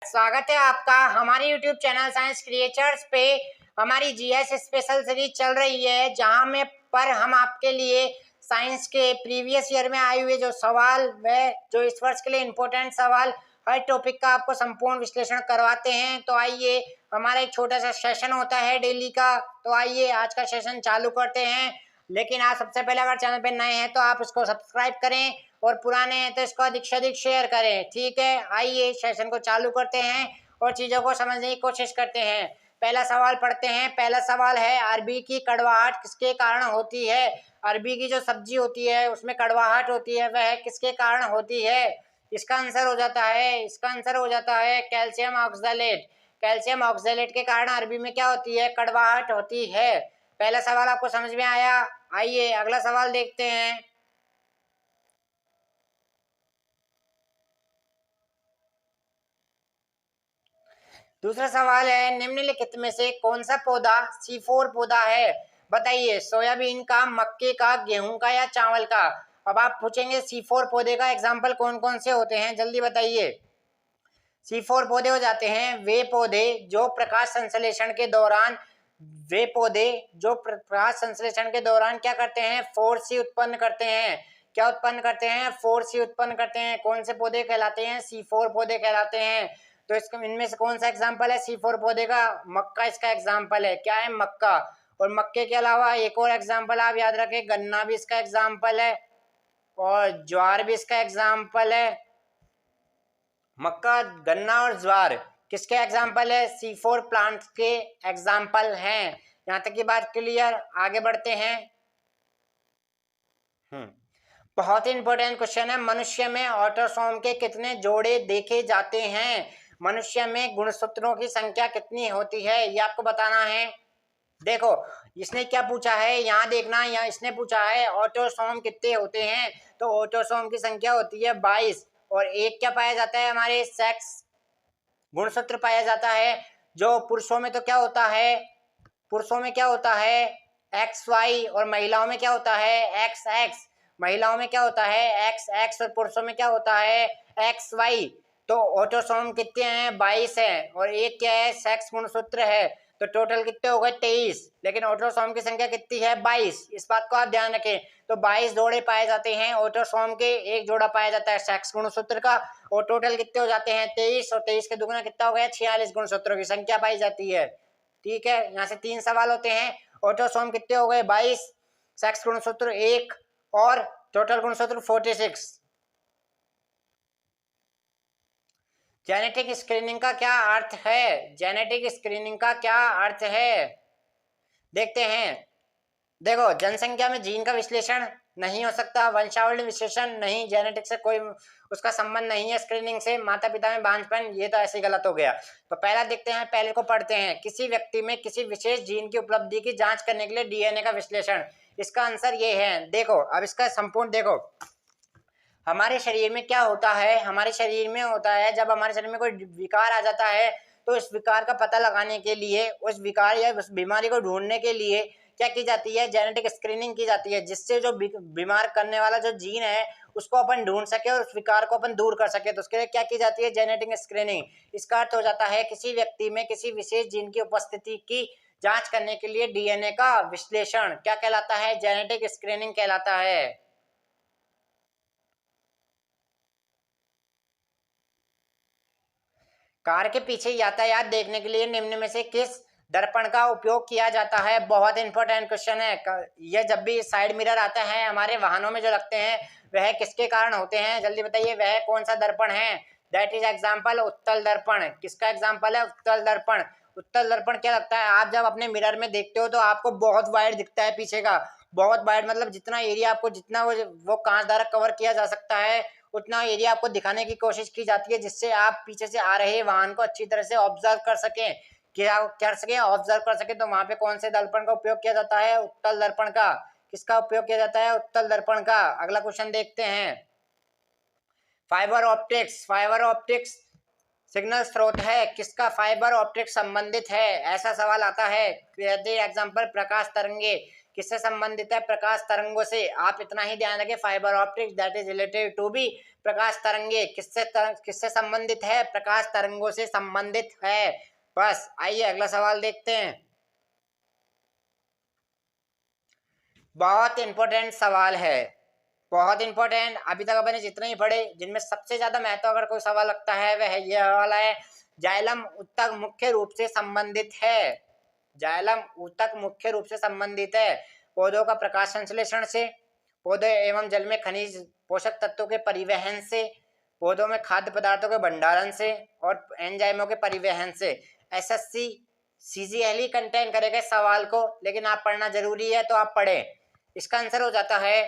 स्वागत है आपका हमारे YouTube चैनल साइंस क्रिएचर्स पे। हमारी जीएस स्पेशल सीरीज चल रही है जहां में पर हम आपके लिए साइंस के प्रीवियस ईयर में आए हुए जो सवाल व जो इस वर्ष के लिए इम्पोर्टेंट सवाल हर टॉपिक का आपको संपूर्ण विश्लेषण करवाते हैं। तो आइए, हमारा एक छोटा सा सेशन होता है डेली का। तो आइए आज का सेशन चालू करते हैं। लेकिन आप सबसे पहले अगर चैनल पे नए हैं तो आप इसको सब्सक्राइब करें और पुराने हैं तो इसको अधिक से अधिक शेयर करें। ठीक है, आइए सेशन को चालू करते हैं और चीज़ों को समझने की कोशिश करते हैं। पहला सवाल पढ़ते हैं। पहला सवाल है, अरबी की कड़वाहट किसके कारण होती है? अरबी की जो सब्जी होती है उसमें कड़वाहट होती है, वह किसके कारण होती है? इसका आंसर हो जाता है कैल्शियम ऑक्सैलेट। कैल्शियम ऑक्सैलेट के कारण अरबी में क्या होती है? कड़वाहट होती है। पहला सवाल आपको समझ में आया? आइए अगला सवाल देखते हैं। दूसरा सवाल है, निम्नलिखित में से कौन सा पौधा C4 पौधा है? बताइए, सोयाबीन का, मक्के का, गेहूं का या चावल का? अब आप पूछेंगे C4 पौधे का एग्जाम्पल कौन कौन से होते हैं, जल्दी बताइए। C4 पौधे हो जाते हैं वे पौधे जो प्रकाश संश्लेषण के दौरान क्या करते हैं? फोर्स ही उत्पन्न करते हैं। क्या उत्पन्न करते हैं? फोर्स ही उत्पन्न करते हैं। कौन से पौधे कहलाते हैं? C4 पौधे कहलाते हैं। तो इसको इनमें से कौन सा एग्जाम्पल है C4 पौधे का? मक्का इसका एग्जाम्पल है। क्या है? मक्का। और मक्के के अलावा एक और एग्जाम्पल आप याद रखें, गन्ना भी इसका एग्जाम्पल है और ज्वार भी इसका एग्जाम्पल है। मक्का, गन्ना और ज्वार किसके एग्जाम्पल है? C4 प्लांट के एग्जाम्पल हैं। यहाँ तक की बात क्लियर? आगे बढ़ते हैं। बहुत ही इंपॉर्टेंट क्वेश्चन है, मनुष्य में ऑटोसोम के कितने जोड़े देखे जाते हैं? मनुष्य में गुणसूत्रों की संख्या कितनी होती है, ये आपको बताना है। देखो, इसने क्या पूछा है, यहाँ देखना। यहाँ इसने पूछा है ऑटोसोम कितने होते हैं, तो ऑटोसोम की संख्या होती है 22। और एक क्या पाया जाता है? हमारे सेक्स गुणसूत्र पाया जाता है। जो पुरुषों में तो क्या होता है? पुरुषों में क्या होता है? XY। और महिलाओं में क्या होता है? XX। महिलाओं में क्या होता है? XX। और पुरुषों में क्या होता है? XY। तो ऑटोसोम कितने हैं? 22 है। और एक क्या है? सेक्स गुणसूत्र है। तो टोटल कितने हो गए? 23। लेकिन ऑटोसोम की संख्या कितनी है? 22। इस बात को आप ध्यान रखें। तो 22 जोड़े पाए जाते हैं ऑटोसोम के, एक जोड़ा पाया जाता है सेक्स गुणसूत्र का। और टोटल कितने हो जाते हैं? 23। और 23 के दुगुना कितना हो गया? 46 गुणसूत्रों की संख्या पाई जाती है। ठीक है, यहाँ से 3 सवाल होते हैं। ऑटोसोम कितने हो गए? 22, सेक्स गुणसूत्र 1 और टोटल गुणसूत्र 46। जेनेटिक स्क्रीनिंग का क्या अर्थ है? जेनेटिक स्क्रीनिंग का क्या अर्थ है, देखते हैं। देखो, जनसंख्या में जीन का विश्लेषण नहीं हो सकता, वंशावली विश्लेषण नहीं, जेनेटिक से कोई उसका संबंध नहीं है स्क्रीनिंग से। माता पिता में बांझपन, ये तो ऐसे ही गलत हो गया। तो पहला देखते हैं, पहले को पढ़ते हैं। किसी व्यक्ति में किसी विशेष जीन की उपलब्धि की जांच करने के लिए डीएनए का विश्लेषण। इसका आंसर ये है। देखो, अब इसका संपूर्ण देखो। हमारे शरीर में क्या होता है? हमारे शरीर में होता है, जब हमारे शरीर में कोई विकार आ जाता है तो इस विकार का पता लगाने के लिए, उस विकार या उस बीमारी को ढूंढने के लिए क्या की जाती है? जेनेटिक स्क्रीनिंग की जाती है, जिससे जो बीमार करने वाला जो जीन है उसको अपन ढूंढ सके और उस विकार को अपन दूर कर सके। तो उसके लिए क्या की जाती है? Genetic screening. इसका अर्थ हो जाता है किसी व्यक्ति में किसी विशेष जीन की उपस्थिति की जांच करने के लिए डीएनए का विश्लेषण क्या कहलाता है? जेनेटिक स्क्रीनिंग कहलाता है। कार के पीछे यातायात देखने के लिए निम्न में से किस दर्पण का उपयोग किया जाता है? बहुत इंपॉर्टेंट क्वेश्चन है। यह जब भी साइड मिरर आता है हमारे वाहनों में जो लगते हैं, वह किसके कारण होते हैं? जल्दी बताइए, वह कौन सा दर्पण है? दैट इज एग्जाम्पल उत्तल दर्पण। किसका एग्जाम्पल है? उत्तल दर्पण। उत्तल दर्पण क्या लगता है? आप जब अपने मिरर में देखते हो तो आपको बहुत वाइड दिखता है पीछे का, बहुत वाइड, मतलब जितना एरिया आपको, जितना वो कांच द्वारा कवर किया जा सकता है उतना एरिया आपको दिखाने की कोशिश की जाती है, जिससे आप पीछे से आ रहे वाहन को अच्छी तरह से ऑब्जर्व कर सकें। क्या कर सके? ऑब्जर्व कर सके। तो वहां पे कौन से दर्पण का उपयोग किया जाता है? उत्तल दर्पण का। किसका उपयोग किया जाता है? उत्तल दर्पण का। अगला क्वेश्चन देखते हैं। Fibre optics. Fibre optics signal स्रोत है, किसका फाइबर ऑप्टिक्स संबंधित है? ऐसा सवाल आता है। एग्जाम्पल प्रकाश तरंगे। किससे संबंधित है? प्रकाश तरंगों से। आप इतना ही ध्यान रखें, fibre optics that is related to be प्रकाश तरंगे। किससे संबंधित है? प्रकाश तरंगों से संबंधित है। बस आइए अगला सवाल देखते हैं। बहुत इंपॉर्टेंट सवाल है, बहुत इंपॉर्टेंट। अभी तक अपने जितने ही पढ़े, जिनमें सबसे ज्यादा महत्व अगर कोई सवाल लगता है वह यह वाला है। जाइलम ऊतक मुख्य रूप से संबंधित है। जाइलम ऊतक मुख्य रूप से संबंधित है पौधों का प्रकाश संश्लेषण से, पौधे एवं जल में खनिज पोषक तत्वों के परिवहन से, पौधों में खाद्य पदार्थों के भंडारण से और एंजाइमों के परिवहन से। एसएससी सीजीएल कंटेन करेगा सवाल को, लेकिन आप पढ़ना जरूरी है तो आप पढ़ें। इसका आंसर हो जाता है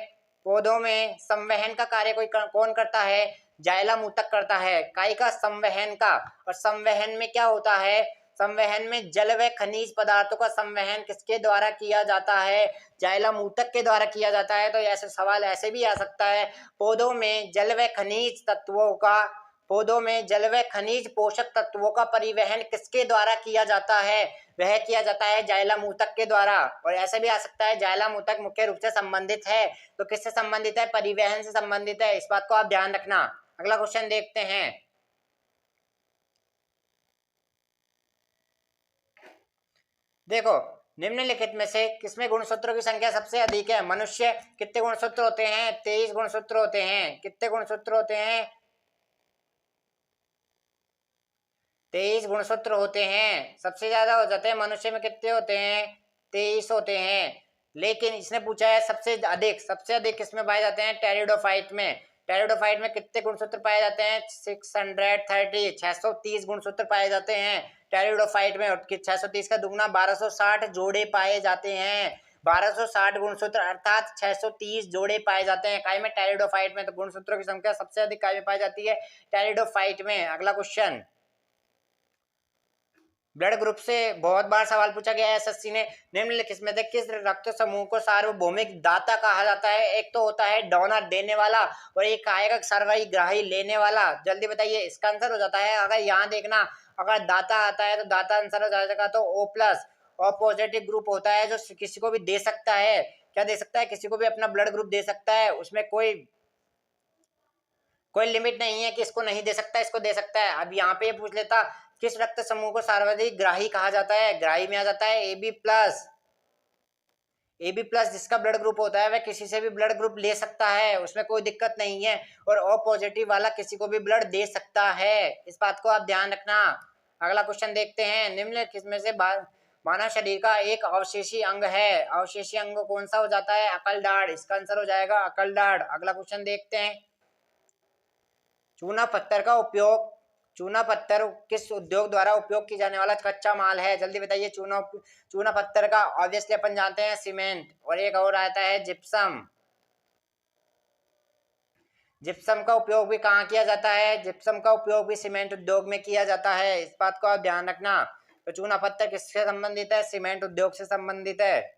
पौधों में संवहन का कार्य कौन करता है? जाइलम ऊतक करता है। काय का? संवहन का। और संवहन में क्या होता है? संवहन में जल व खनिज पदार्थों का संवहन किसके द्वारा किया जाता है? जाइलम ऊतक के द्वारा किया जाता है। तो ऐसे सवाल ऐसे भी आ सकता है, पौधों में जल व खनिज तत्वों का, पौधों में जल व खनिज पोषक तत्वों का परिवहन किसके द्वारा किया जाता है? वह किया जाता है जाइलम ऊतक के द्वारा। और ऐसे भी आ सकता है जाइलम ऊतक मुख्य रूप से संबंधित है। तो किससे संबंधित है? परिवहन से संबंधित है। इस बात को आप ध्यान रखना। अगला क्वेश्चन देखते हैं। देखो, निम्नलिखित में से किसमें गुणसूत्रों की संख्या सबसे अधिक है? मनुष्य। कितने गुणसूत्र होते हैं? 23 गुणसूत्र होते हैं। कितने गुणसूत्र होते हैं? 23 गुणसूत्र होते हैं। सबसे ज्यादा हो जाते हैं मनुष्य में। कितने होते हैं? 23 होते हैं। लेकिन इसने पूछा है सबसे अधिक किसमें पाए जाते हैं? टेरिडोफाइट में। टेरिडोफाइट में कितने गुणसूत्र पाए जाते हैं? 630 गुणसूत्र पाए जाते हैं टेरिडोफाइट में। और 630 का दुगना 1260 जोड़े पाए जाते हैं। 1260 गुणसूत्र अर्थात 630 जोड़े पाए जाते हैं काय में? टेरिडोफाइट में। तो गुणसूत्रों की संख्या सबसे अधिक काय में पाई जाती है? टेरिडोफाइट में। अगला क्वेश्चन, ब्लड ग्रुप से बहुत बार सवाल पूछा गया है एसएससी ने। निम्नलिखित में से किस रक्त समूह को सार्वभौमिक दाता कहा जाता है? एक तो होता है डोनर, देने वाला, और एक आएगा सर्वग्राही, लेने वाला। जल्दी बताइए। इसका आंसर हो जाता है, अगर यहाँ देखना, अगर दाता आता है तो दाता आंसर हो जाएगा तो O प्लस। और पॉजिटिव ग्रुप होता है जो किसी को भी दे सकता है। क्या दे सकता है? किसी को भी अपना ब्लड ग्रुप दे सकता है। उसमें कोई लिमिट नहीं है कि इसको नहीं दे सकता, इसको दे सकता है। अब यहाँ पे पूछ लेता, किस रक्त समूह को सर्वाधिक ग्राही कहा जाता है? ग्राही में आ जाता है AB प्लस। AB प्लस जिसका ब्लड ग्रुप होता है वह किसी से भी ब्लड ग्रुप ले सकता है, उसमें कोई दिक्कत नहीं है। और O पॉजिटिव वाला किसी को भी ब्लड दे सकता है। इस बात को आप ध्यान रखना। अगला क्वेश्चन देखते हैं। निम्नलिखित में से मानव शरीर का एक अवशेषी अंग है। अवशेषी अंग कौन सा हो जाता है? अकलदाढ़। इसका आंसर हो जाएगा अकलदाढ़। अगला क्वेश्चन देखते हैं। चूना पत्थर का उपयोग, चूना पत्थर किस उद्योग द्वारा उपयोग की जाने वाला कच्चा माल है? जल्दी बताइए। चूना पत्थर का ऑब्वियसली अपन जानते हैं सीमेंट। और एक और आता है जिप्सम। जिप्सम का उपयोग भी कहाँ किया जाता है? जिप्सम का उपयोग भी सीमेंट उद्योग में किया जाता है। इस बात को आप ध्यान रखना। तो चूना पत्थर किससे संबंधित है? सीमेंट उद्योग से संबंधित है।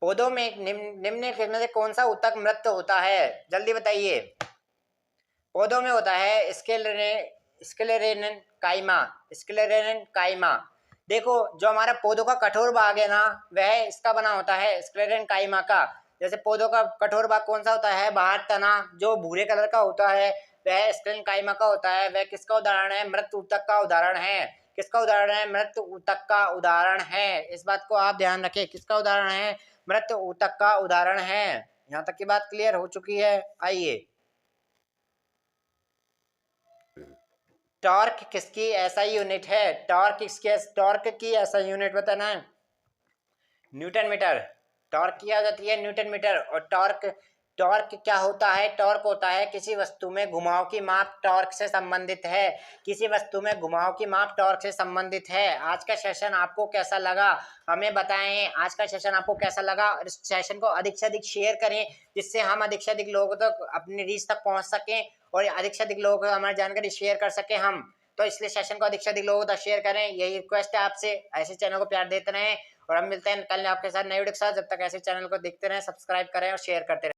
पौधों में निम्नलिखित में से कौन सा ऊतक मृत होता है? जल्दी बताइए। पौधों में होता है स्क्लेरेन काइमा। स्क्लेरेन काइमा। देखो, जो हमारा पौधों का कठोर भाग है ना, वह इसका बना होता है स्क्लेरेन काइमा का। जैसे पौधों का कठोर भाग कौन सा होता है? बाहर तना जो भूरे कलर का होता है वह स्क्लेरेन काइमा का होता है। वह किसका उदाहरण है? मृत ऊतक का उदाहरण है। किसका उदाहरण है? मृत ऊतक का उदाहरण है। इस बात को आप ध्यान रखें। किसका उदाहरण है? मृत ऊतक का उदाहरण है। यहाँ तक की बात क्लियर हो चुकी है। आइए, टॉर्क किसकी एसआई यूनिट है? टॉर्क की एसआई यूनिट बताना है। Newton metre. टॉर्क की आ जाती है न्यूटन मीटर। और टॉर्क क्या होता है? टॉर्क होता है किसी वस्तु में घुमाव की माप टॉर्क से संबंधित है। किसी वस्तु में घुमाव की माप टॉर्क से संबंधित है। आज का सेशन आपको कैसा लगा हमें बताएं। आज का सेशन आपको कैसा लगा? और इस सेशन को अधिक से अधिक शेयर करें, जिससे हम अधिक से अधिक लोगों तक अपनी रीच तक पहुंच सकें और अधिक से अधिक लोगों को हमारी जानकारी शेयर कर सके हम। तो इसलिए सेशन को अधिक से अधिक लोगों तक शेयर करें, यही रिक्वेस्ट है आपसे। ऐसे चैनल को प्यार देते रहें और हम मिलते हैं कल आपके साथ नए वीडियो के साथ। जब तक ऐसे चैनल को देखते रहें, सब्सक्राइब करें और शेयर करते रहें।